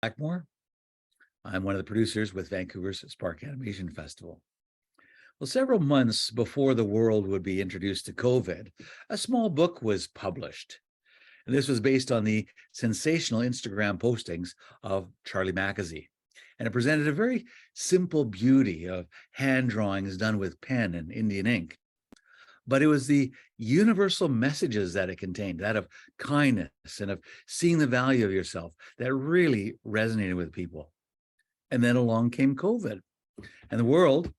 Blackmore. I'm one of the producers with Vancouver's Spark Animation Festival. Well, several months before the world would be introduced to COVID, a small book was published. And this was based on the sensational Instagram postings of Charlie Mackesy. And it presented a very simple beauty of hand drawings done with pen and Indian ink. But it was the universal messages that it contained, that of kindness and of seeing the value of yourself, that really resonated with people. And then along came COVID, and the world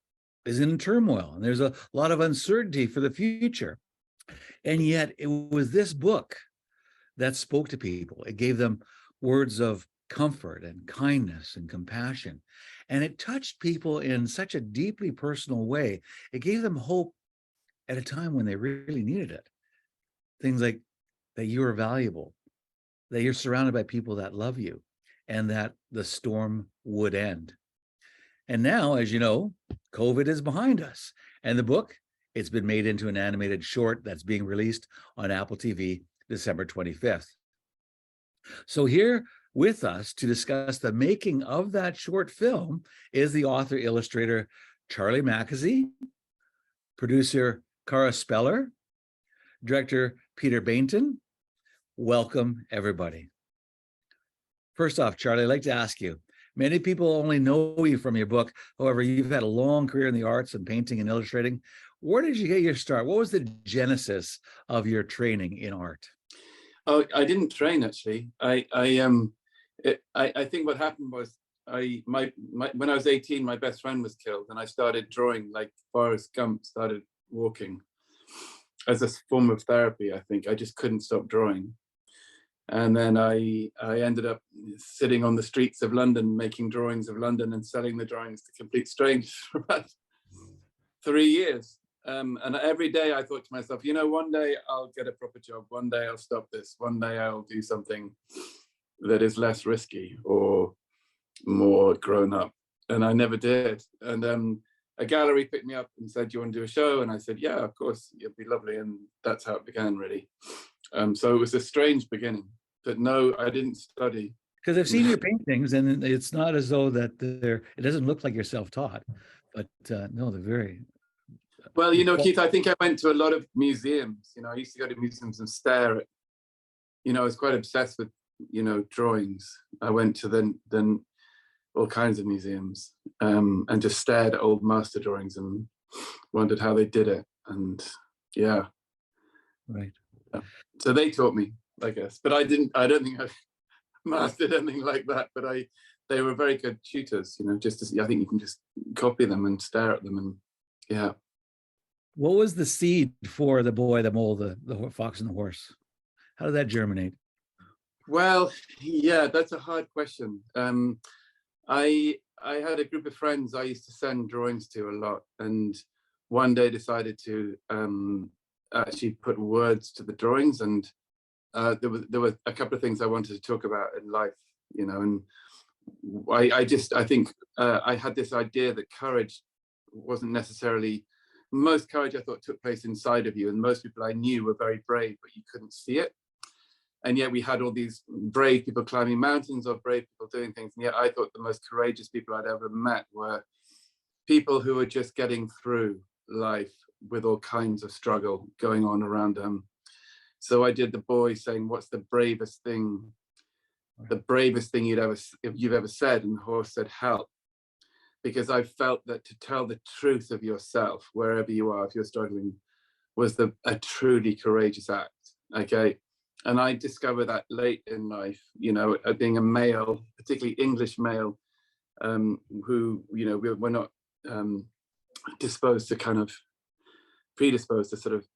is in turmoil, and there's a lot of uncertainty for the future. And yet it was this book that spoke to people. It gave them words of comfort and kindness and compassion. And it touched people in such a deeply personal way. It gave them hope at a time when they really needed it. Things like that you are valuable, that you're surrounded by people that love you, and that the storm would end. And now, as you know, COVID is behind us. And the book, it's been made into an animated short that's being released on Apple TV December 25th. So here with us to discuss the making of that short film is the author illustrator Charlie Mackesy, producer Cara Speller, director Peter Bainton. Welcome, everybody. First off, Charlie, I'd like to ask you, many people only know you from your book. However, you've had a long career in the arts and painting and illustrating. Where did you get your start? What was the genesis of your training in art? Oh, I didn't train actually. I think what happened was when I was 18, my best friend was killed, and I started drawing like Forrest Gump started walking as a form of therapy. I think I just couldn't stop drawing, and then I ended up sitting on the streets of London making drawings of London and selling the drawings to complete strangers for about 3 years. And every day I thought to myself, you know, one day I'll get a proper job. One day I'll stop this. One day I'll do something that is less risky or more grown up. And I never did. And a gallery picked me up and said, do you want to do a show? And I said, yeah, of course, it'd be lovely. And that's how it began, really. So it was a strange beginning. But no, I didn't study. Because I've seen your paintings, and it's not as though that it doesn't look like you're self-taught. But no, they're very... Well, you know, Keith, I think I went to a lot of museums. You know, I used to go to museums and stare at, you know, I was quite obsessed with, you know, drawings. I went to then all kinds of museums and just stared at old master drawings and wondered how they did it. And yeah. Right. So they taught me, I guess. But I don't think I mastered anything like that. But they were very good tutors, you know, just to see, I think you can just copy them and stare at them and yeah. What was the seed for The Boy, the Mole, the Fox and the Horse? How did that germinate? Well, yeah, that's a hard question. I had a group of friends I used to send drawings to a lot, and one day decided to actually put words to the drawings, and there were a couple of things I wanted to talk about in life, you know, and I think I had this idea that courage wasn't necessarily... Most courage, I thought, took place inside of you, and most people I knew were very brave, but you couldn't see it. And yet we had all these brave people climbing mountains or brave people doing things, and yet I thought the most courageous people I'd ever met were people who were just getting through life with all kinds of struggle going on around them. So I did the boy saying, what's the bravest thing you've ever said? And the horse said, help. Because I felt that to tell the truth of yourself, wherever you are, if you're struggling, was a truly courageous act, okay? And I discovered that late in life, you know, being a male, particularly English male, who, you know, we're not predisposed to sort of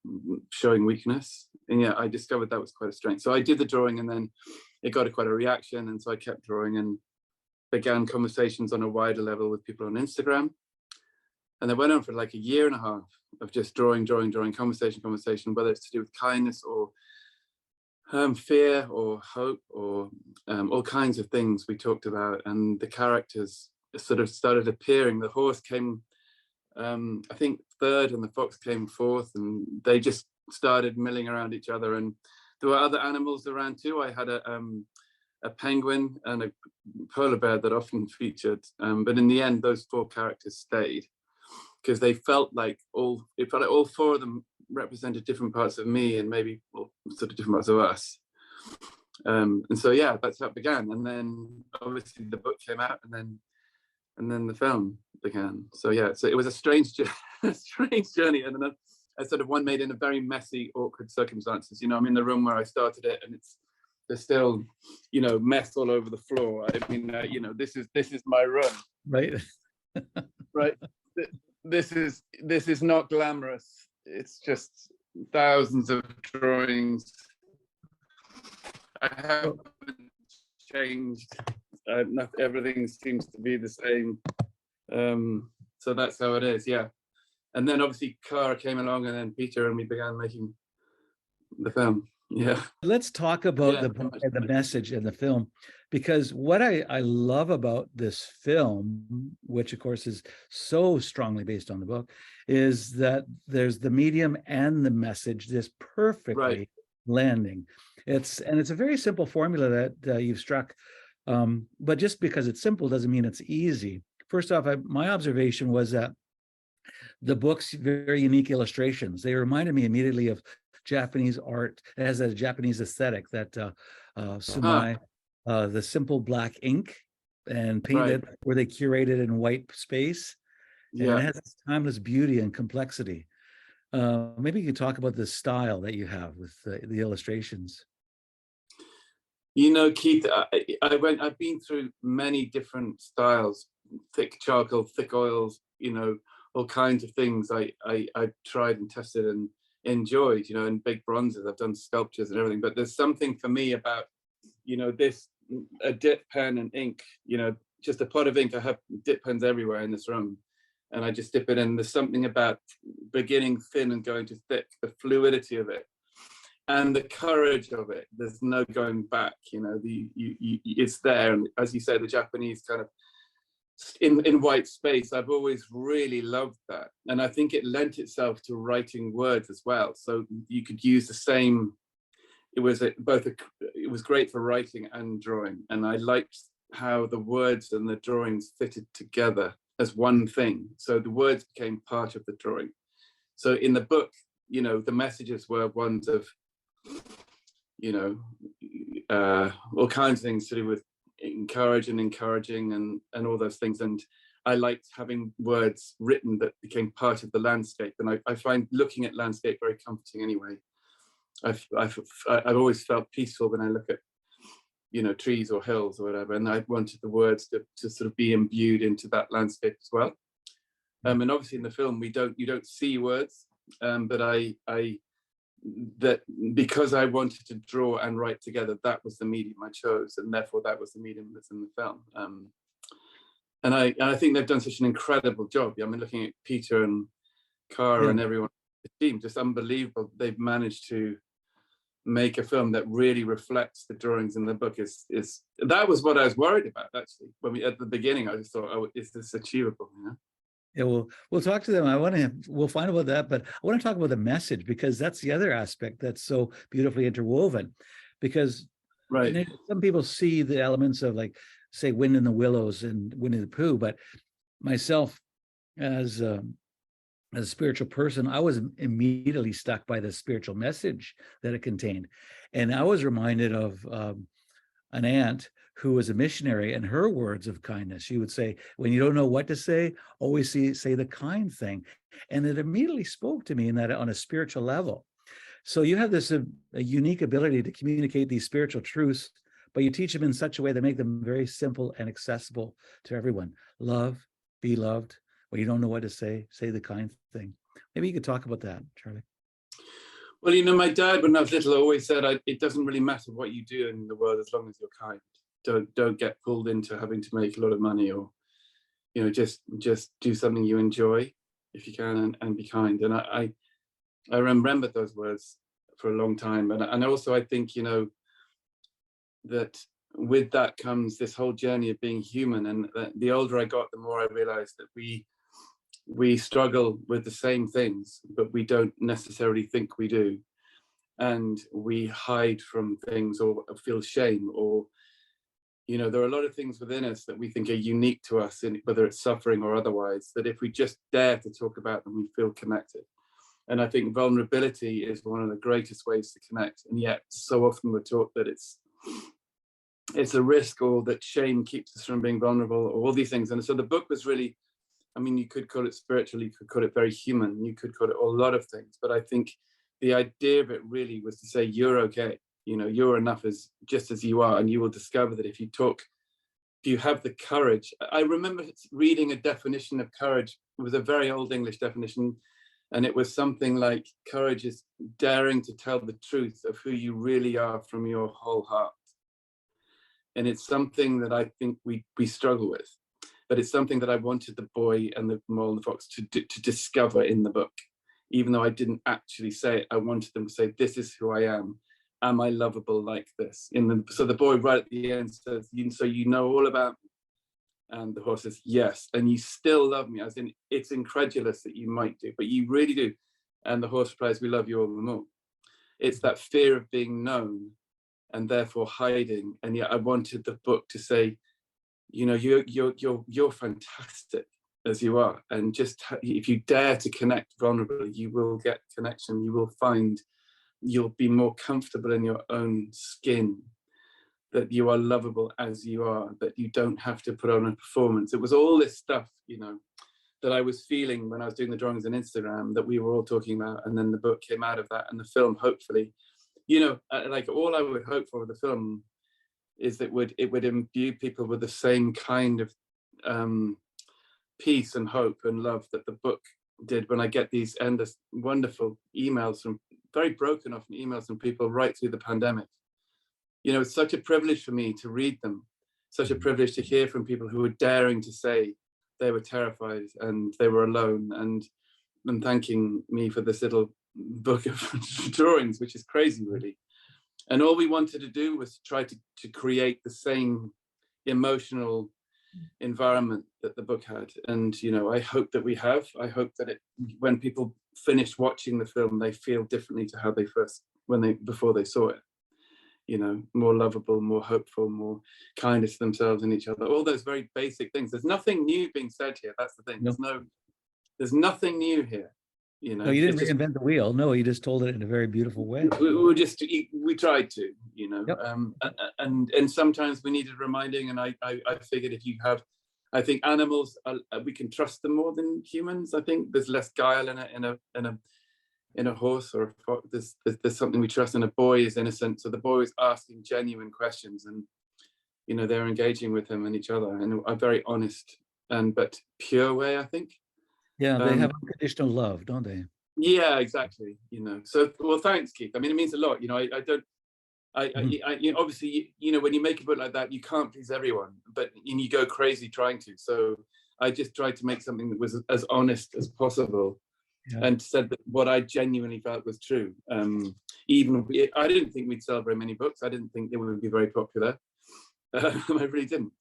showing weakness. And yeah, I discovered that was quite a strength. So I did the drawing, and then it got quite a reaction. And so I kept drawing and began conversations on a wider level with people on Instagram. And they went on for like a year and a half of just drawing, conversation, whether it's to do with kindness or fear or hope or all kinds of things we talked about. And the characters sort of started appearing. The horse came, I think, third, and the fox came fourth, and they just started milling around each other. And there were other animals around too. I had a penguin, and a polar bear that often featured. But in the end, those 4 characters stayed because they felt like all 4 of them represented different parts of me, and maybe sort of different parts of us. And so yeah, that's how it began. And then obviously the book came out, and then the film began. So yeah, so it was a strange journey, and then a sort of one made in a very messy, awkward circumstances. You know, I'm in the room where I started it, and there's still, you know, mess all over the floor. I mean, you know, this is my room, Right. right? This is not glamorous. It's just thousands of drawings. I haven't changed. Everything seems to be the same. So that's how it is, yeah. And then obviously Clara came along, and then Peter, and we began making the film. Yeah. Let's talk about Yeah, the book and the message in the film, because what I love about this film, which of course is so strongly based on the book, is that there's the medium and the message just perfectly landing. It's a very simple formula that you've struck, but just because it's simple doesn't mean it's easy. First off, my observation was that the book's very unique illustrations. They reminded me immediately of Japanese art. It has a Japanese aesthetic that Sumai, the simple black ink and painted, where they curated in white space. And it has this timeless beauty and complexity. Maybe you could talk about the style that you have with the illustrations. You know, Keith, I've been through many different styles, thick charcoal, thick oils, you know, all kinds of things I tried and tested and enjoyed, you know, in big bronzes. I've done sculptures and everything, but there's something for me about, you know, a dip pen and ink, you know, just a pot of ink. I have dip pens everywhere in this room, and I just dip it in. There's something about beginning thin and going to thick, the fluidity of it and the courage of it. There's no going back, you know, it's there. And as you say, the Japanese kind of in white space, I've always really loved that. And I think it lent itself to writing words as well. So you could use the same, it was great for writing and drawing. And I liked how the words and the drawings fitted together as one thing. So the words became part of the drawing. So in the book, you know, the messages were ones of, you know, all kinds of things to do with encouraging and all those things. And I liked having words written that became part of the landscape. And I find looking at landscape very comforting anyway. I've always felt peaceful when I look at, you know, trees or hills or whatever. And I wanted the words to sort of be imbued into that landscape as well. And obviously in the film, you don't see words, but that because I wanted to draw and write together, that was the medium I chose, and therefore that was the medium that's in the film. And I think they've done such an incredible job. I mean, looking at Peter and Cara and everyone on the team, just unbelievable. They've managed to make a film that really reflects the drawings in the book. Is that was what I was worried about, actually, when at the beginning. I just thought, oh, is this achievable, you know? Yeah, we'll talk to them. We'll find about that, but I want to talk about the message, because that's the other aspect that's so beautifully interwoven. Because some people see the elements of, like, say, Wind in the Willows and Winnie the Pooh, but myself, as a spiritual person, I was immediately struck by the spiritual message that it contained. And I was reminded of an aunt who was a missionary, and her words of kindness. She would say, when you don't know what to say, always say the kind thing. And it immediately spoke to me in that on a spiritual level. So you have this a unique ability to communicate these spiritual truths, but you teach them in such a way that make them very simple and accessible to everyone. Love, be loved. When you don't know what to say the kind thing. Maybe you could talk about that, Charlie. Well, you know, my dad, when I was little, always said, it doesn't really matter what you do in the world as long as you're kind. Don't get pulled into having to make a lot of money, or, you know, just do something you enjoy if you can, and be kind. And I remembered those words for a long time. And also I think, you know, that with that comes this whole journey of being human. And the older I got, the more I realized that we struggle with the same things, but we don't necessarily think we do. And we hide from things, or feel shame, or You know, there are a lot of things within us that we think are unique to us, whether it's suffering or otherwise, that if we just dare to talk about them, we feel connected. And I think vulnerability is one of the greatest ways to connect. And yet so often we're taught that it's a risk, or that shame keeps us from being vulnerable, or all these things. And so the book was really, I mean, you could call it spiritual, you could call it very human, you could call it a lot of things. But I think the idea of it really was to say, you're okay. You know, you're enough as just as you are, and you will discover that if you talk, if you have the courage. I remember reading a definition of courage. It was a very old English definition, and it was something like, courage is daring to tell the truth of who you really are from your whole heart. And it's something that I think we struggle with, but it's something that I wanted the boy and the mole and the fox to discover in the book. Even though I didn't actually say it, I wanted them to say, this is who I am. Am I lovable like this? So the boy right at the end says, so you know all about me? And the horse says, yes. And you still love me? As in, it's incredulous that you might do, but you really do. And the horse replies, we love you all the more. It's that fear of being known and therefore hiding. And yet I wanted the book to say, you know, you're fantastic as you are. And just if you dare to connect vulnerably, you will get connection. You will find you'll be more comfortable in your own skin, that you are lovable as you are, that you don't have to put on a performance. It was all this stuff, you know, that I was feeling when I was doing the drawings on Instagram, that we were all talking about. And then the book came out of that, and the film, hopefully, you know, like all I would hope for the film is that it would imbue people with the same kind of peace and hope and love that the book did. When I get these endless wonderful emails from, very broken often emails from people right through the pandemic, you know, it's such a privilege for me to read them, such a privilege to hear from people who were daring to say they were terrified and they were alone, and thanking me for this little book of drawings, which is crazy, really. And all we wanted to do was try to create the same emotional environment that the book had. And, you know, I hope that we have. I hope that when people finish watching the film, they feel differently to how they before they saw it. You know, more lovable, more hopeful, more kindness to themselves and each other. All those very basic things. There's nothing new being said here. That's the thing. No. There's nothing new here. You know, No, you didn't reinvent the wheel. No, you just told it in a very beautiful way. We tried to, you know, yep. And sometimes we needed reminding. And I figured if you have, I think animals, we can trust them more than humans. I think there's less guile in a horse or a fox. There's something we trust, and a boy is innocent. So the boy is asking genuine questions, and, you know, they're engaging with him and each other in a very honest but pure way, I think. Yeah, they have unconditional love, don't they? Yeah, exactly. You know, so, well, thanks, Keith. I mean, it means a lot. You know, you know, obviously, you know, when you make a book like that, you can't please everyone, but you go crazy trying to. So I just tried to make something that was as honest as possible, and said that what I genuinely felt was true. Even I didn't think we'd sell very many books. I didn't think they would be very popular. I really didn't.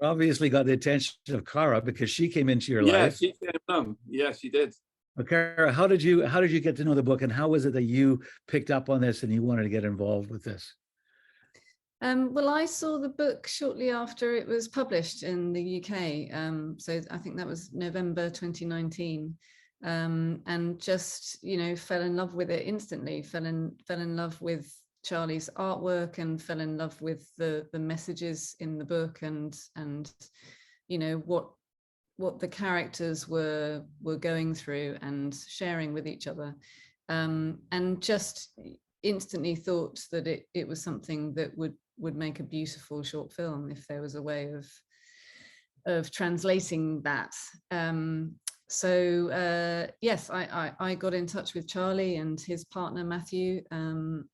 Obviously got the attention of Cara, because she came into your life. Yeah, she came along. Yeah, she did. But Cara, how did you get to know the book, and how was it that you picked up on this and you wanted to get involved with this? Well, I saw the book shortly after it was published in the UK. So I think that was November 2019. And just, you know, fell in love with it instantly, fell in love with Charlie's artwork, and fell in love with the messages in the book, and you know, what the characters were going through and sharing with each other, and just instantly thought that it was something that would make a beautiful short film if there was a way of translating that. So yes, I got in touch with Charlie and his partner Matthew, and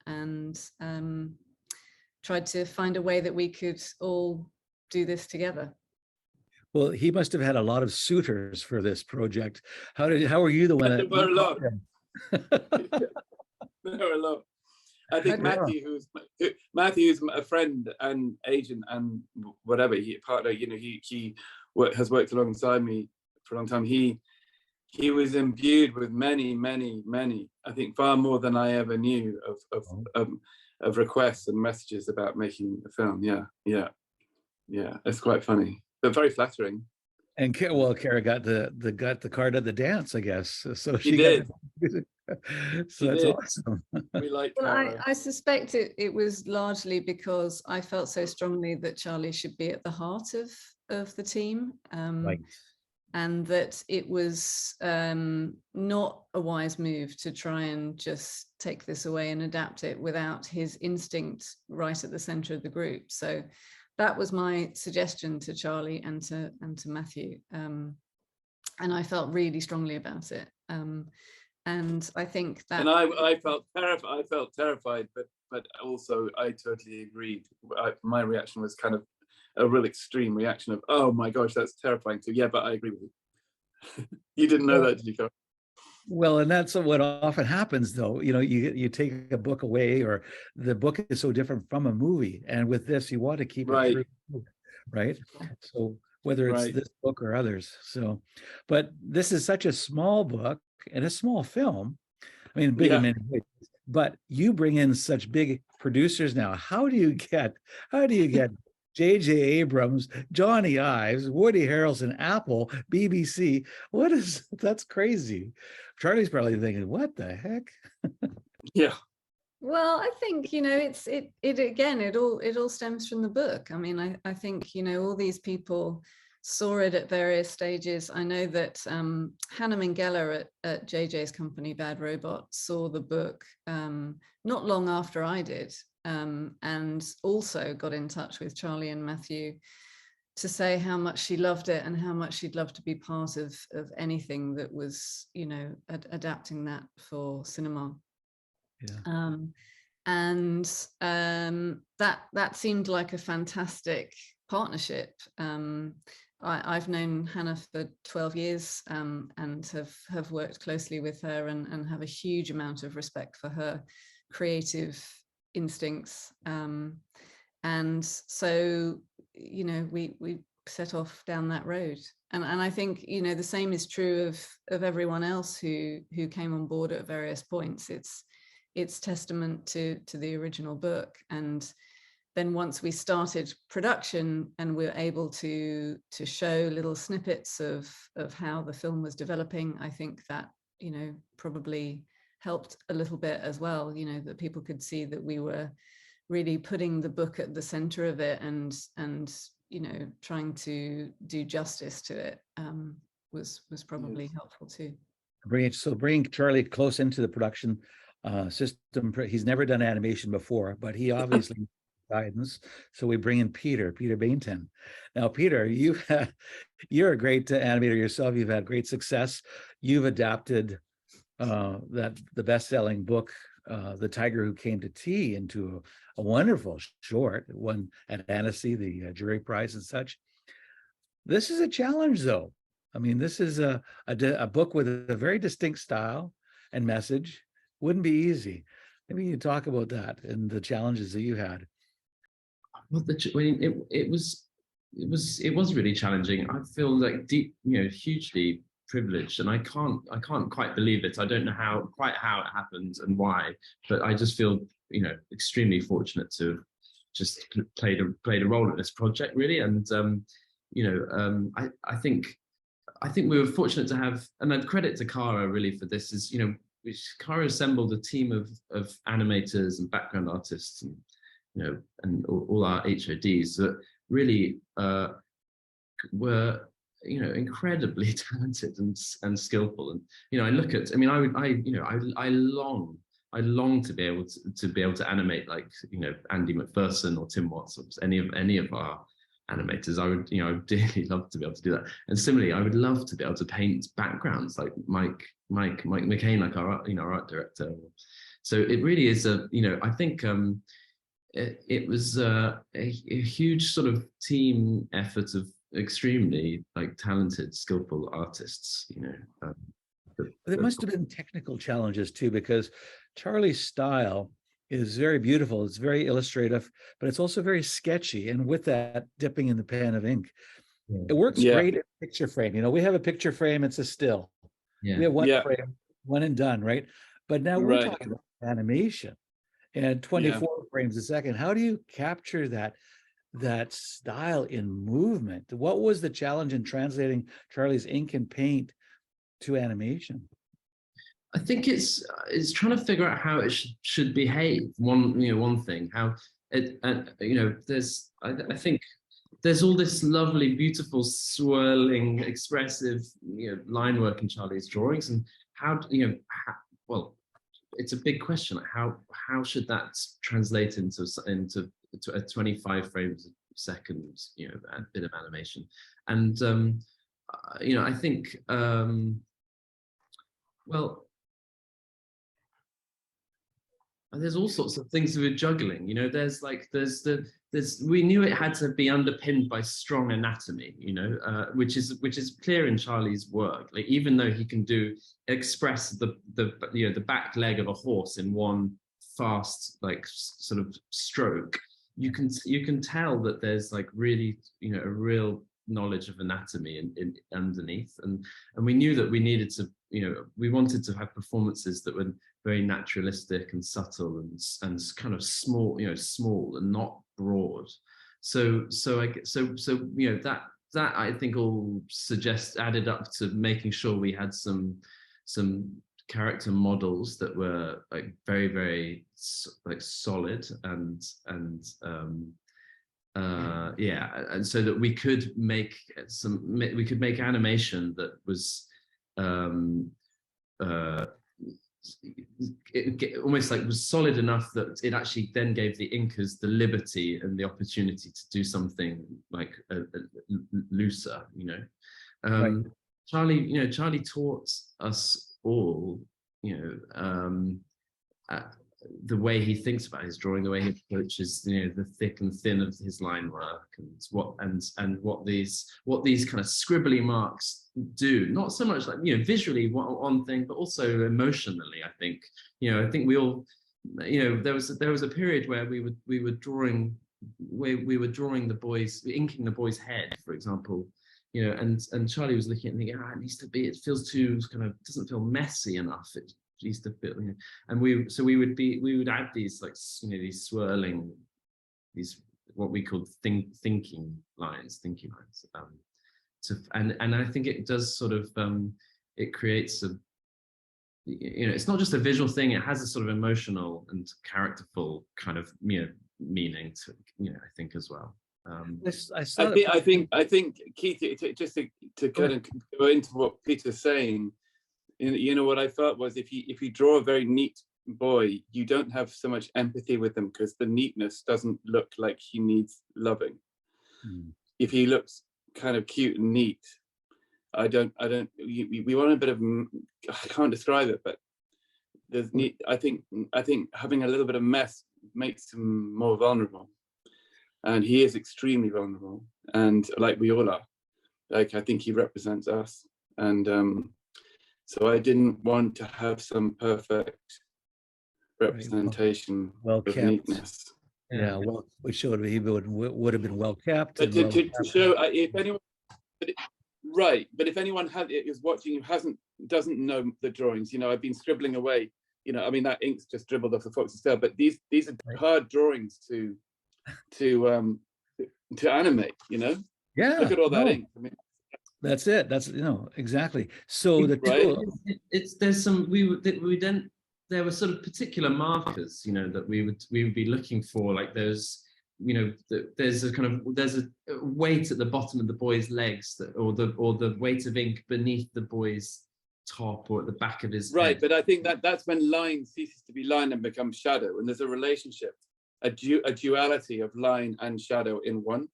tried to find a way that we could all do this together. Well, he must have had a lot of suitors for this project. How were you the one that? There were a lot. There were a lot. I think Matthew is a friend and agent and whatever, partner. You know, he has worked alongside me for a long time. He was imbued with many, I think far more than I ever knew of requests and messages about making the film. Yeah. Yeah, it's quite funny, but very flattering. And well, Kara got the card at the dance, I guess. So She she got did. so She that's did. awesome. We like Well, Cara. I suspect it was largely because I felt so strongly that Charlie should be at the heart of the team. Right. And that it was not a wise move to try and just take this away and adapt it without his instinct right at the center of the group. So that was my suggestion to Charlie and to Matthew. And I felt really strongly about it. And I think that, And I felt terrified. I felt terrified, but also I totally agreed. My reaction was kind of a real extreme reaction of, oh my gosh, that's terrifying too. Yeah, but I agree with you. You didn't know that, did you, Cara? Well, and that's what often happens, though. You know, you take a book away, or the book is so different from a movie, and with this, you want to keep it Right. true, right? So whether it's Right. this book or others. So, but this is such a small book and a small film. I mean, big in many ways, but you bring in such big producers now. How do you get J.J. Abrams, Johnny Ives, Woody Harrelson, Apple, BBC? That's crazy. Charlie's probably thinking, what the heck? Yeah. well, I think, you know, it all stems from the book. I mean, I think, you know, all these people saw it at various stages. I know that Hannah Minghella at JJ's company, Bad Robot, saw the book not long after I did, and also got in touch with Charlie and Matthew to say how much she loved it and how much she'd love to be part of anything that was, you know, adapting that for cinema. Yeah. That seemed like a fantastic partnership. I've known Hannah for 12 years and have worked closely with her and have a huge amount of respect for her creative instincts. And so, you know, we set off down that road. And I think, you know, the same is true of everyone else who came on board at various points. It's testament to the original book. And then once we started production and we were able to show little snippets of how the film was developing, I think that, you know, probably helped a little bit as well, you know, that people could see that we were really putting the book at the center of it and you know, trying to do justice to it was probably helpful too. Bringing Charlie close into the production system. He's never done animation before, but he obviously guidance. So we bring in Peter Bainton. Now, Peter, you're a great animator yourself. You've had great success. You've adapted the best-selling book, The Tiger Who Came to Tea, into a wonderful short, one at Annecy, the jury prize and such. This is a challenge, though. I mean, this is a book with a very distinct style and message. Wouldn't be easy. Maybe you talk about that and the challenges that you had. Well, it was really challenging. I feel like deep, you know, hugely privileged, and I can't quite believe it. I don't know quite how it happened and why, but I just feel, you know, extremely fortunate to have just played a role in this project, really. And you know, I think we were fortunate to have, and I'd credit to Cara really for this, is, you know, Cara assembled a team of animators and background artists, and, you know, and all our HODs that really were, you know, incredibly talented and skillful. And, you know, I long to be able to animate, like, you know, Andy McPherson or Tim Watts or any of our animators. I would, you know, I'd dearly love to be able to do that. And similarly, I would love to be able to paint backgrounds like Mike McCain, like our art director. So it really is you know, I think it was a huge sort of team effort of extremely, like, talented, skillful artists, you know. There must have been technical challenges too, because Charlie's style is very beautiful. It's very illustrative, but it's also very sketchy. And with that, dipping in the pan of ink, it works great in picture frame. You know, we have a picture frame, it's a still. We have one frame, one and done, right? But now we're talking about animation and 24 frames a second. How do you capture that style in movement. What was the challenge in translating Charlie's ink and paint to animation? I think it's trying to figure out how it should behave. One thing, how it, and there's I think there's all this lovely, beautiful, swirling, expressive line work in Charlie's drawings, and well, it's a big question. How should that translate into a 25 frames a second a bit of animation? And I think well, there's all sorts of things we were juggling. We knew it had to be underpinned by strong anatomy, which is clear in Charlie's work. Like, even though he can express the back leg of a horse in one fast, like, sort of stroke, you can tell that there's like really a real knowledge of anatomy in underneath, and we knew that we needed to we wanted to have performances that were very naturalistic and subtle and kind of small and not broad. So that I think all added up to making sure we had some character models that were like very, very like solid and so that we could make animation that was almost like was solid enough that it actually then gave the inkers the liberty and the opportunity to do something like looser. Right. Charlie taught us all the way he thinks about his drawing, the way he approaches the thick and thin of his line work, and what these kind of scribbly marks do, not so much like visually one thing, but also emotionally. I think we all there was a period where we were drawing the boys, inking the boy's head, for example, and Charlie was looking at it and thinking, it feels too kind of, doesn't feel messy enough. It used to feel, and we would add these like these swirling, these what we called thinking lines, and I think it does sort of it creates a it's not just a visual thing, it has a sort of emotional and characterful kind of meaning to I think as well. I think Keith, just to kind of go into what Peter's saying, what I felt was if you draw a very neat boy, you don't have so much empathy with him because the neatness doesn't look like he needs loving. If he looks kind of cute and neat, we want a bit of, I can't describe it, but there's neat. I think having a little bit of mess makes him more vulnerable, and he is extremely vulnerable, and like we all are. Like, I think he represents us, and so I didn't want to have some perfect representation of neatness. Yeah, well, which would would have been well kept. But to show, if anyone, but if anyone is watching who doesn't know the drawings, I've been scribbling away. I mean, that ink's just dribbled off the fox's tail. But these are hard drawings to animate. Yeah. Look at all that ink. I mean, that's it. That's exactly. So there were sort of particular markers, that we would be looking for, like there's a weight at the bottom of the boy's legs, or the weight of ink beneath the boy's top or at the back of his head. But I think that's when line ceases to be line and becomes shadow, and there's a relationship, a duality of line and shadow in one,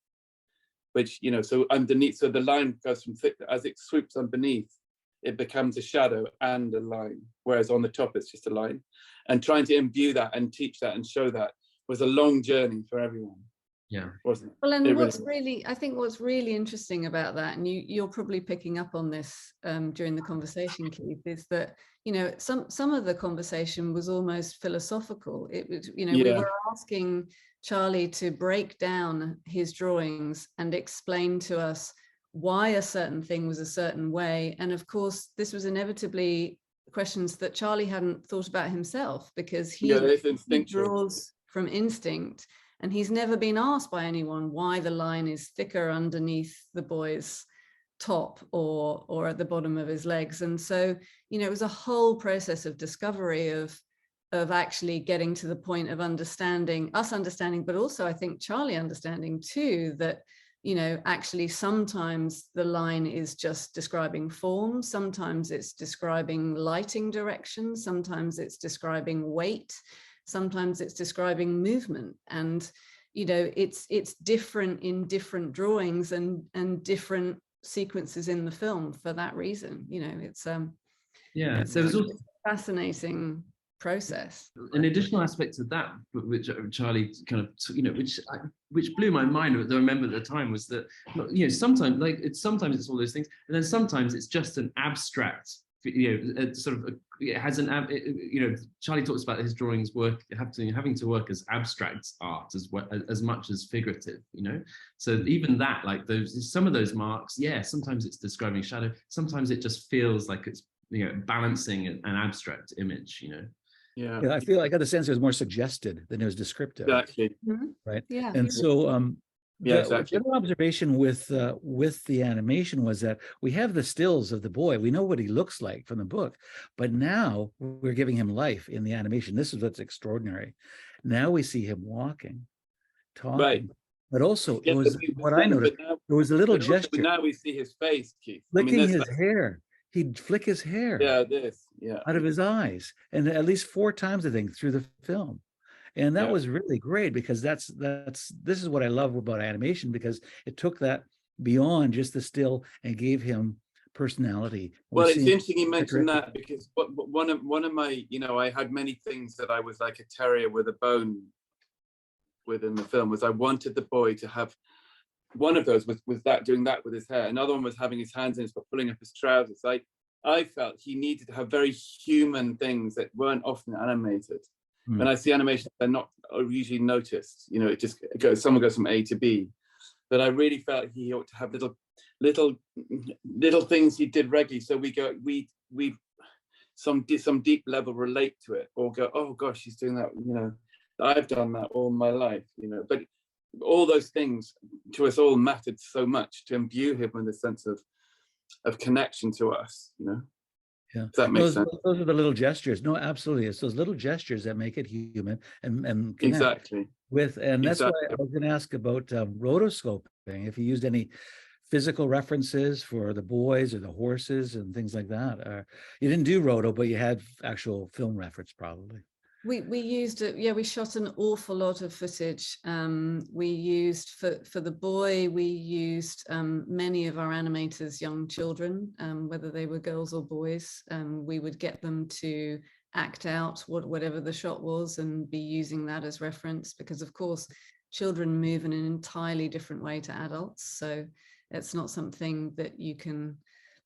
which so underneath, so the line goes from thick, as it swoops underneath, it becomes a shadow and a line, whereas on the top it's just a line. And trying to imbue that and teach that and show that was a long journey for everyone. Yeah, wasn't it? Well, and what's really interesting about that, and you're probably picking up on this during the conversation, Keith, is that some of the conversation was almost philosophical. It was we were asking Charlie to break down his drawings and explain to us why a certain thing was a certain way. And of course, this was inevitably questions that Charlie hadn't thought about himself, because he draws from instinct. And he's never been asked by anyone why the line is thicker underneath the boy's top or at the bottom of his legs. And so, you know, it was a whole process of discovery of actually getting to the point of understanding, but also I think Charlie understanding too, that, you know, actually sometimes the line is just describing form, sometimes it's describing lighting direction, sometimes it's describing weight, sometimes it's describing movement. And, you know, it's different in different drawings and different sequences in the film for that reason. You know, it's there was also fascinating process. an additional aspect of that, which Charlie kind of, you know, which blew my mind. I remember at the time was that, you know, sometimes sometimes it's all those things, and then sometimes it's just an abstract, you know, sort of it has an you know, Charlie talks about his drawings having to work as abstract art as much as figurative, you know. So even that, like some of those marks, yeah, sometimes it's describing shadow, sometimes it just feels like it's, you know, balancing an abstract image, you know. Yeah. I feel I got the sense it was more suggested than it was descriptive. Exactly. Right. Yeah. And so Yeah, the exactly. general observation with the animation was that we have the stills of the boy. We know what he looks like from the book, but now we're giving him life in the animation. This is what's extraordinary. Now we see him walking, talking, Right. but also Yeah, it was what I noticed. There was a little gesture, now we see his face, Keith. flicking his hair. He'd flick his hair out of his eyes, and at least 4 times, I think, through the film. And that was really great, because this is what I love about animation, because it took that beyond just the still and gave him personality. Well, it's interesting you mentioned that, because one of my, you know, I had many things that I was like a terrier with a bone within the film. Was I wanted the boy to have, one of those was that doing that with his hair. Another one was having his hands in his, but pulling up his trousers. I felt he needed to have very human things that weren't often animated. When I see animation, they're not usually noticed. You know, it just goes, someone goes from A to B. But I really felt he ought to have little things he did regularly. So we some deep level relate to it, or go, oh gosh, he's doing that. You know, I've done that all my life. You know, but all those things to us all mattered so much to imbue him with a sense of connection to us. You know. Yeah, that makes sense. Those are the little gestures. No, absolutely. It's those little gestures that make it human and connect exactly with. And that's why I was going to ask about rotoscoping. If you used any physical references for the boys or the horses and things like that. You didn't do roto, but you had actual film reference probably. We used it. Yeah, we shot an awful lot of footage. We used for the boy. We used many of our animators' young children, whether they were girls or boys. We would get them to act out whatever the shot was and be using that as reference, because of course children move in an entirely different way to adults. So it's not something that you can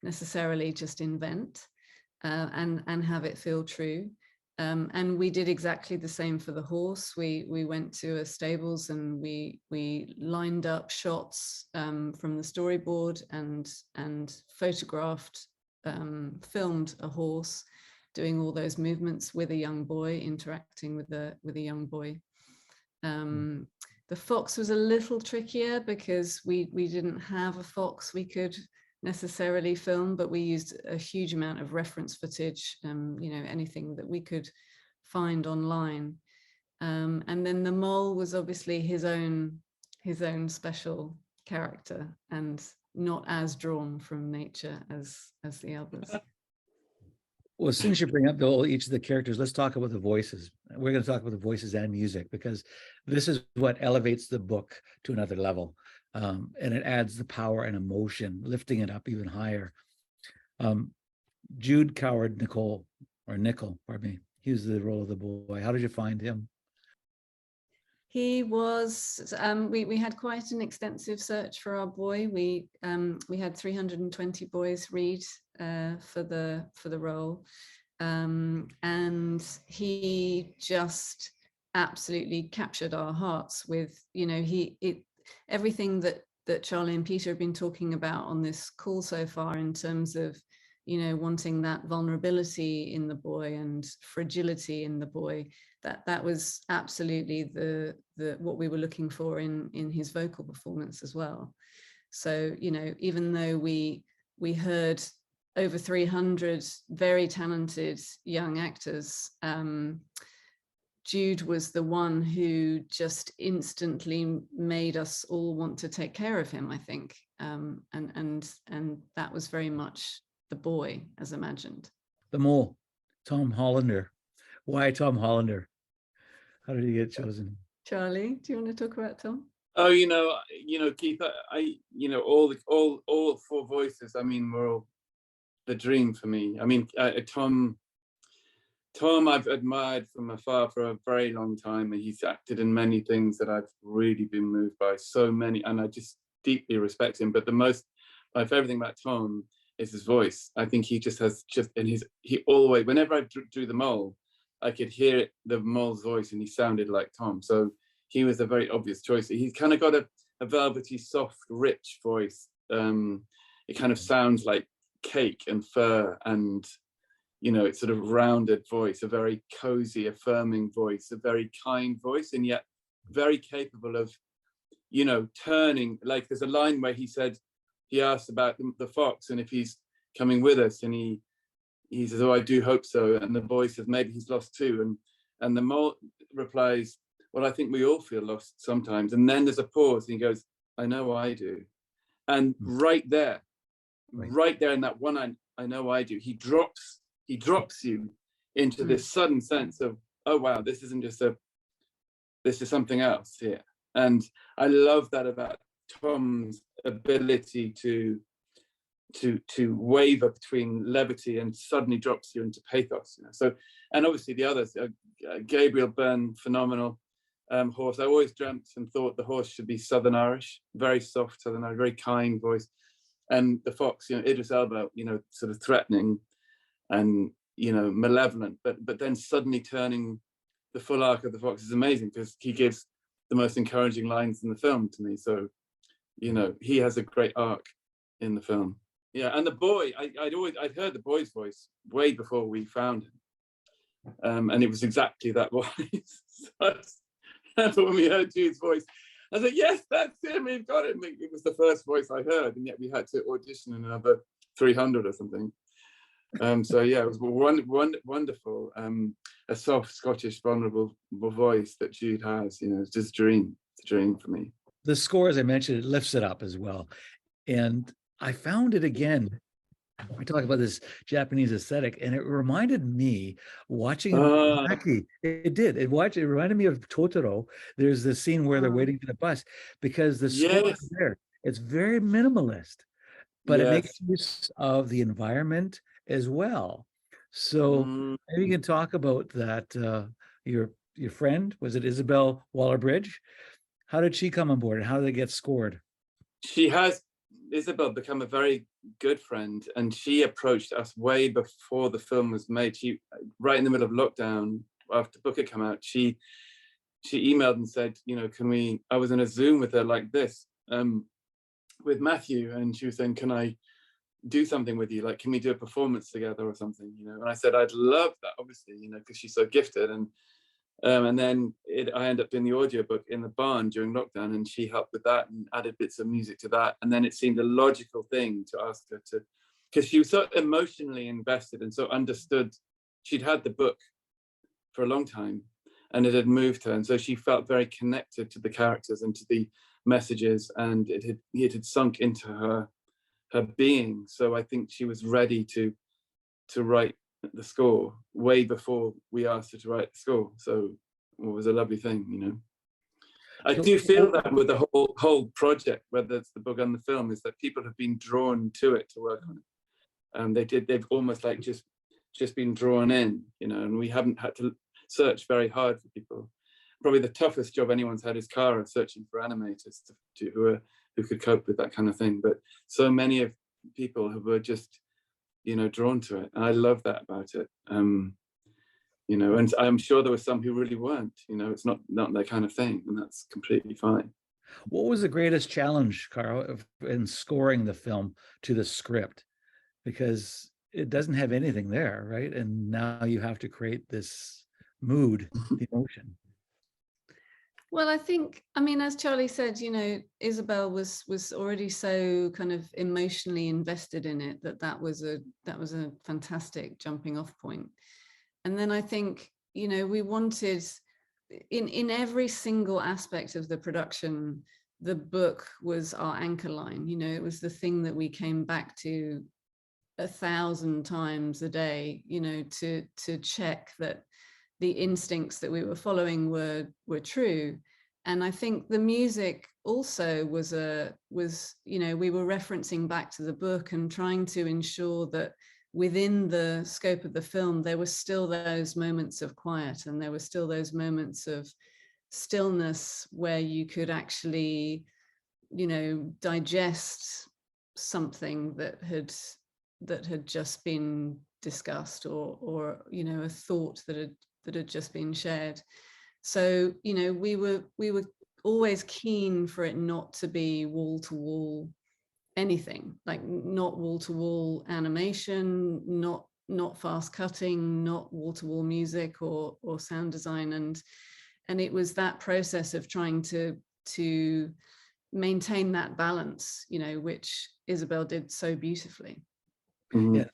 necessarily just invent and have it feel true. And we did exactly the same for the horse. We went to a stables and we lined up shots from the storyboard and photographed, filmed a horse doing all those movements with a young boy, interacting with a young boy. The fox was a little trickier because we didn't have a fox we could necessarily film, but we used a huge amount of reference footage, you know, anything that we could find online. And then the mole was obviously his own special character and not as drawn from nature as the others. Well, since you bring up each of the characters, let's talk about the voices. We're going to talk about the voices and music, because this is what elevates the book to another level. And it adds the power and emotion, lifting it up even higher. Jude Coward Nickel, pardon me. He was the role of the boy. How did you find him? He was, we had quite an extensive search for our boy. We had 320 boys read for the role. And he just absolutely captured our hearts with, you know, everything that Charlie and Peter have been talking about on this call so far, in terms of, you know, wanting that vulnerability in the boy and fragility in the boy, that was absolutely the what we were looking for in his vocal performance as well. So, you know, even though we heard over 300 very talented young actors, Jude was the one who just instantly made us all want to take care of him, I think. And that was very much the boy as imagined. The mole, Tom Hollander. Why Tom Hollander? How did he get chosen? Charlie, do you want to talk about Tom? Oh, Keith, all four voices, I mean, were all the dream for me. I mean, Tom I've admired from afar for a very long time, and he's acted in many things that I've really been moved by, so many, and I just deeply respect him. But my favorite thing about Tom is his voice. I think he just has he always, whenever I drew the mole, I could hear the mole's voice, and he sounded like Tom. So he was a very obvious choice. He's kind of got a velvety, soft, rich voice. It kind of sounds like cake and fur, and it's sort of rounded voice, a very cozy, affirming voice, a very kind voice, and yet very capable of, turning. Like, there's a line where he asked about the fox and if he's coming with us, and he says, "Oh, I do hope so." And the boy says, "Maybe he's lost too." And the mole replies, "Well, I think we all feel lost sometimes." And then there's a pause, and he goes, "I know I do." And right there in that one, I know I do, he drops you into this sudden sense of, oh wow, this isn't just this is something else here. And I love that about Tom's ability to waver between levity and suddenly drops you into pathos. So, and obviously the others, Gabriel Byrne, phenomenal. Horse, I always dreamt and thought the horse should be Southern Irish, very soft Southern Irish, very kind voice. And the fox, Idris Elba, sort of threatening and malevolent, but then suddenly turning. The full arc of the fox is amazing, because he gives the most encouraging lines in the film to me. So he has a great arc in the film. Yeah, and the boy, I'd heard the boy's voice way before we found him, and it was exactly that voice. So when we heard Jude's voice, I was like, yes, that's him, we've got him. It was the first voice I heard, and yet we had to audition in another 300 or something. So yeah, it was wonderful. A soft Scottish vulnerable voice that Jude has, it's just a dream for me. The score, as I mentioned, it lifts it up as well. And I found it again. We talk about this Japanese aesthetic, and it reminded me watching Miyazaki. It did. It reminded me of Totoro. There's this scene where they're waiting for the bus, because the score is there. It's very minimalist, but it makes use of the environment as well. So maybe you can talk about that. Your friend, was it Isabel Waller-Bridge? How did she come on board, and how did it get scored? She has, Isabel, become a very good friend, and she approached us way before the film was made. She, right in the middle of lockdown, after the book had come out, she emailed and said, I was in a Zoom with her like this, with Matthew, and she was saying, can I do something with you? Like, can we do a performance together or something? And I said, I'd love that, obviously, because she's so gifted. And then I ended up doing the audiobook in the barn during lockdown, and she helped with that and added bits of music to that. And then it seemed a logical thing to ask her to, because she was so emotionally invested and so understood. She'd had the book for a long time, and it had moved her. And so she felt very connected to the characters and to the messages, and it had sunk into her being. So I think she was ready to write the score way before we asked her to write the score. So it was a lovely thing, I do feel that with the whole project, whether it's the book and the film, is that people have been drawn to it to work on it. They've almost like just been drawn in, and we haven't had to search very hard for people. Probably the toughest job anyone's had is Cara, searching for animators who could cope with that kind of thing. But so many of people who were just drawn to it, and I love that about it. And I'm sure there were some who really weren't. It's not their kind of thing, and that's completely fine. What was the greatest challenge, Carl, in scoring the film to the script? Because it doesn't have anything there, right? And now you have to create this mood, the emotion. Well, I think, I mean, as Charlie said, you know, Isabel was already so kind of emotionally invested in it that was a fantastic jumping off point. And then I think, you know, we wanted in every single aspect of the production, the book was our anchor line. You know, it was the thing that we came back to 1,000 times a day, you know, to check that the instincts that we were following were true. And I think the music also was you know, we were referencing back to the book and trying to ensure that within the scope of the film, there were still those moments of quiet, and there were still those moments of stillness where you could actually, you know, digest something that had just been discussed, or you know, a thought that had just been shared. So, you know, we were always keen for it not to be wall to wall anything, like not wall to wall animation, not fast cutting, not wall to wall music or sound design. And it was that process of trying to maintain that balance, you know, which Isabel did so beautifully. Mhm. Yeah,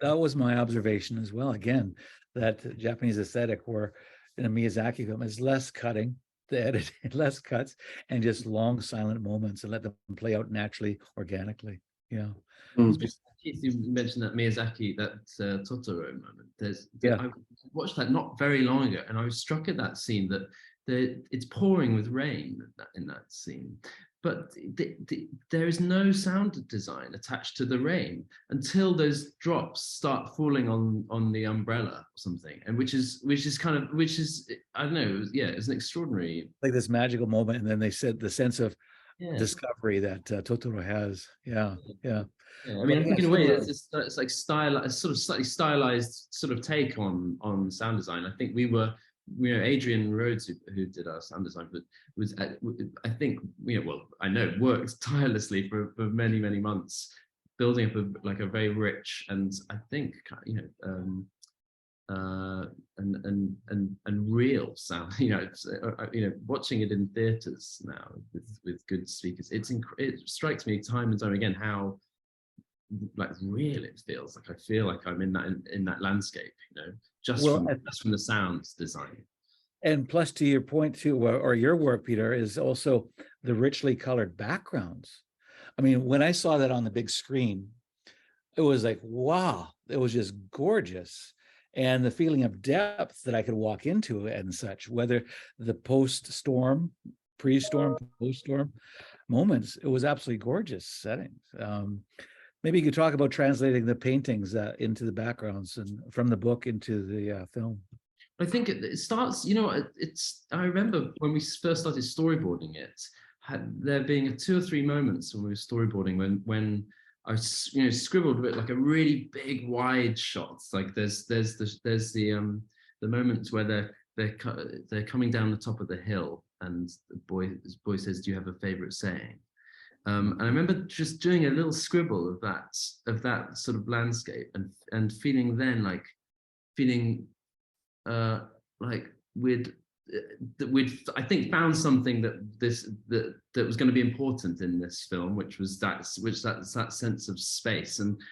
that was my observation as well. Again, that Japanese aesthetic, where in a Miyazaki film is less cutting, the edit, less cuts, and just long silent moments, and let them play out naturally, organically. Yeah. Mm. Keith, you mentioned that Miyazaki, that Totoro moment. Yeah. I watched that not very long ago, and I was struck at that scene that it's pouring with rain in that scene, but there is no sound design attached to the rain until those drops start falling on the umbrella or something, and which is I don't know, yeah, it's an extraordinary, Like this magical moment, and then they said the sense of yeah. discovery that Totoro has. Yeah, yeah. Yeah, I mean, I But think yeah, in a way similarly, it's like style, a sort of slightly stylized sort of take on sound design. I think we were, you know, Adrian Rhodes, who did our sound design, but was I think, you know, well, I know worked tirelessly for many months, building up like a very rich, and I think, you know, and real sound. You know, you know, watching it in theaters now with good speakers, it strikes me time and time again how like real it feels. Like I feel like I'm in that landscape, you know, just well, from the sounds design. and plus to your point too, or your work, Peter, is also the richly colored backgrounds. I mean, when I saw that on the big screen, it was like, wow, it was just gorgeous. And the feeling of depth that I could walk into and such, whether the post-storm, pre-storm, post-storm moments, it was absolutely gorgeous settings. Maybe you could talk about translating the paintings into the backgrounds and from the book into the film. I think it starts, you know, I remember when we first started storyboarding it, there being 2 or 3 moments when we were storyboarding when I, you know, scribbled a bit like a really big wide shot. Like there's the moments where they're coming down the top of the hill, and the boy says, "Do you have a favorite saying?" And I remember just doing a little scribble of that sort of landscape, and feeling then feeling like we'd I think found something that was going to be important in this film, which was that sense of space, and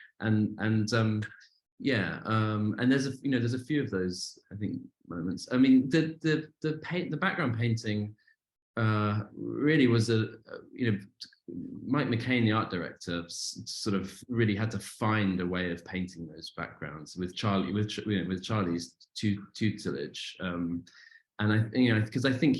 yeah, and there's a few of those, I think, moments. I mean, the background painting really was you know, Mike McCain, the art director, sort of really had to find a way of painting those backgrounds with Charlie's tutelage, and because I think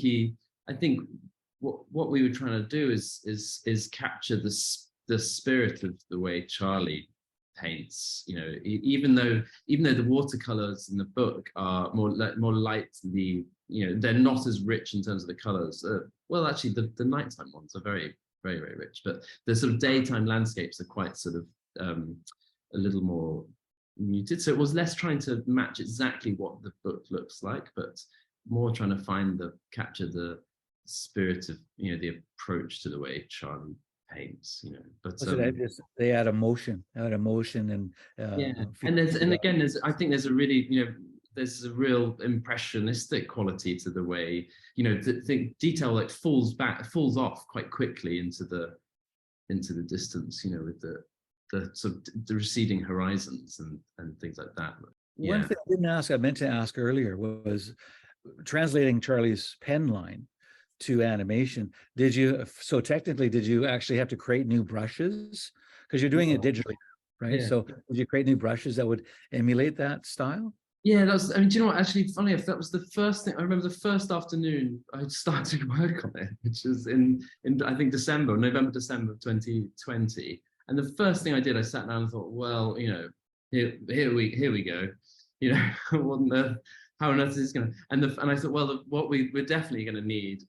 what we were trying to do is capture the spirit of the way Charlie paints. You know, even though the watercolors in the book are more lightly, you know, they're not as rich in terms of the colors. Well, actually, the nighttime ones are very rich, but the sort of daytime landscapes are quite sort of a little more muted. So it was less trying to match exactly what the book looks like, but more trying to capture the spirit of, you know, the approach to the way Charlie paints, you know. But So that just, they add emotion, and yeah, feel- and again, I think there's a really, you know, there's a real impressionistic quality to the way, you know, the detail like falls off quite quickly into the distance, you know, with the sort of the receding horizons and things like that. One Yeah. thing I didn't ask, I meant to ask earlier, was translating Charlie's pen line to animation. So technically, did you actually have to create new brushes? Because you're doing it digitally, right? Yeah. So did you create new brushes that would emulate that style? Yeah, I mean, do you know what? Actually, funny enough, that was the first thing. I remember the first afternoon I started work on it, which was in I think November, December of 2020. And the first thing I did, I sat down and thought, well, you know, here we go. You know, how on earth is this going to? And I thought, well, what we're definitely going to need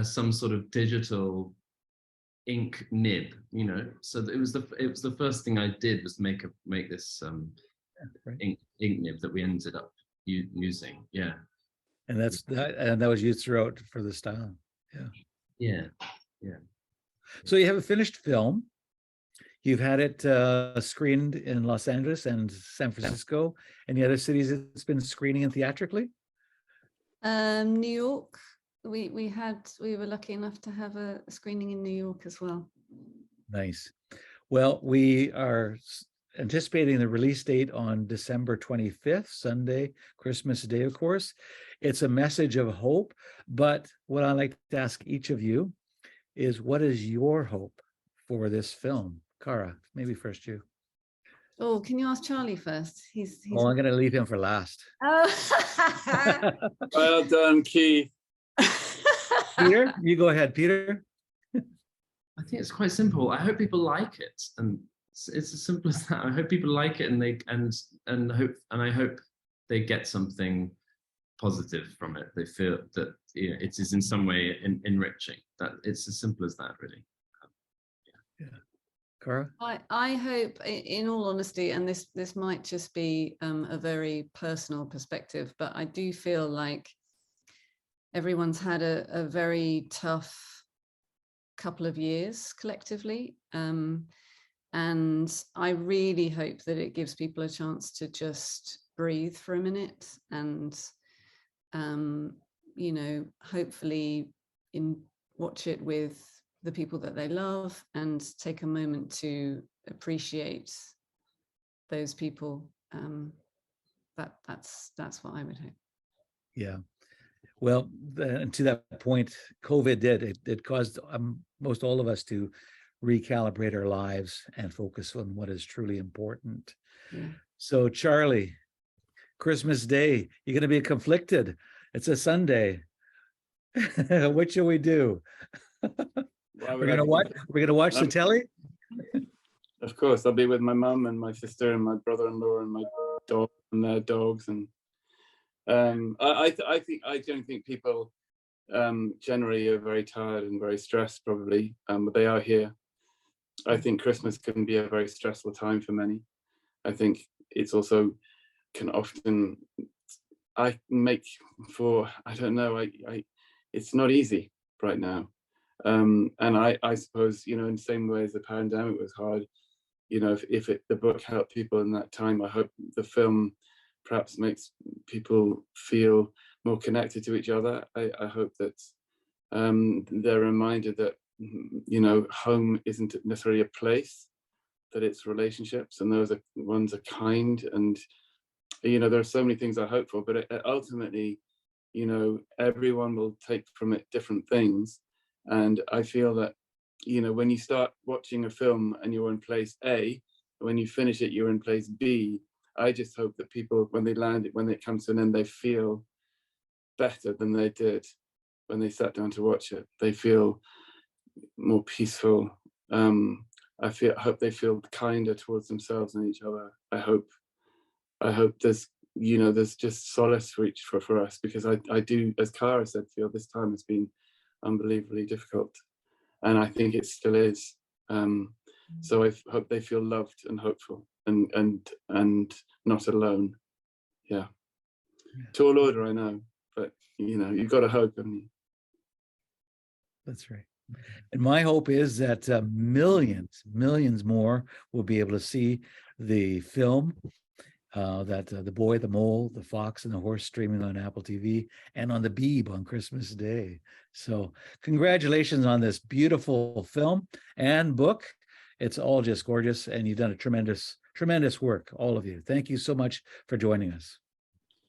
some sort of digital ink nib, you know. So it was the first thing I did was make this Right. ink nib that we ended up using. Yeah. And that was used throughout for the style. Yeah. So you have a finished film. You've had it screened in Los Angeles and San Francisco. Any other cities it's been screening and theatrically? New York. We were lucky enough to have a screening in New York as well. Nice. Well, we are anticipating the release date on December 25th, Sunday, Christmas Day, of course. It's a message of hope. But what I'd like to ask each of you is, what is your hope for this film? Cara, maybe first you. Oh, can you ask Charlie first? He's Oh, I'm going to leave him for last. Oh. Well done, Keith. Peter, you go ahead, Peter. I think it's quite simple. I hope people like it, and it's as simple as that. I hope people like it, and I hope they get something positive from it. They feel that, you know, it is in some way enriching. That it's as simple as that, really. Yeah. Cara? I hope, in all honesty, and this might just be a very personal perspective, but I do feel like everyone's had a very tough couple of years collectively. And I really hope that it gives people a chance to just breathe for a minute and, you know, hopefully watch it with the people that they love and take a moment to appreciate those people. That's what I would hope. Yeah. Well, and to that point, COVID it caused most all of us to recalibrate our lives and focus on what is truly important. Yeah. So, Charlie, Christmas Day, you're going to be conflicted. It's a Sunday. What shall we do? We're going to watch the telly. Of course, I'll be with my mum and my sister and my brother-in-law and my dog and their dogs. And I don't think people generally are very tired and very stressed, probably, but they are here. I think Christmas can be a very stressful time for many. I think it's also can often I don't know, it's not easy right now. And I suppose, you know, in the same way as the pandemic was hard, you know, if the book helped people in that time, I hope the film perhaps makes people feel more connected to each other. I hope that they're reminded that, you know, home isn't necessarily a place, that it's relationships, and those ones are kind. And, you know, there are so many things I hope for, but ultimately, you know, everyone will take from it different things. And I feel that, you know, when you start watching a film and you're in place A, when you finish it, you're in place B. I just hope that people, when they land it, when it comes to an end, they feel better than they did when they sat down to watch it. They feel more peaceful. I hope they feel kinder towards themselves and each other. I hope there's, you know, there's just solace for us, because I do, as Cara said, feel this time has been unbelievably difficult, and I think it still is. So I hope they feel loved and hopeful and not alone. Yeah. Tall order, I know, but, you know, you've got to hope, haven't you? That's right. And my hope is that millions more will be able to see the film, The Boy, the Mole, the Fox, and the Horse streaming on Apple TV and on the Beeb on Christmas Day. So congratulations on this beautiful film and book. It's all just gorgeous, and you've done a tremendous work, all of you. Thank you so much for joining us.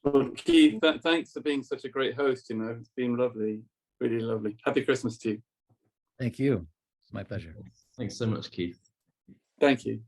Well, Keith, thanks for being such a great host. It's been lovely, really lovely. Happy Christmas to you. Thank you. It's my pleasure. Thanks so much, Keith. Thank you.